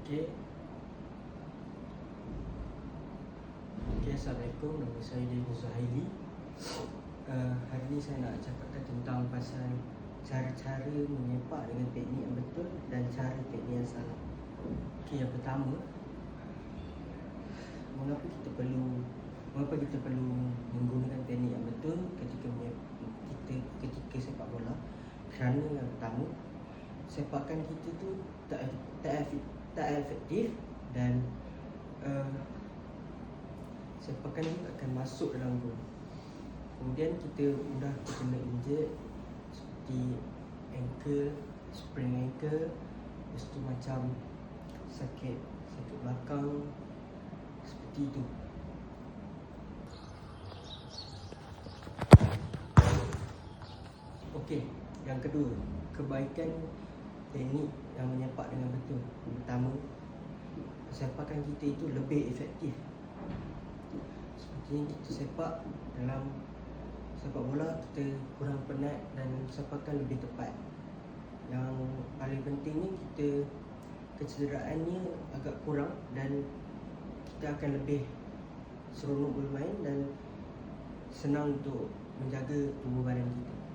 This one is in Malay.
Okey. Okey, Assalamualaikum. Nama saya Deni Zuhaili. Hari ni saya nak cakapkan tentang pasal cara-cara menyepak dengan teknik yang betul dan cara teknik yang salah. Okey, yang pertama, mengapa kita perlu menggunakan teknik yang betul ketika sepak bola? Kerana yang pertama, sepakan kita tu tak efektif dan sepakan ni akan masuk dalam gol. Kemudian kita mudah terkena injured seperti ankle, sprain ankle, lepas tu macam sakit belakang seperti itu. Okey, yang kedua, kebaikan teknik yang menyepak dengan betul. Pertama, sepakan kita itu lebih efektif. Seperti kita sepak dalam sepak bola, kita kurang penat dan sepakan lebih tepat. Yang paling pentingnya, kecederaannya agak kurang dan kita akan lebih seronok bermain dan senang untuk menjaga tubuh badan kita.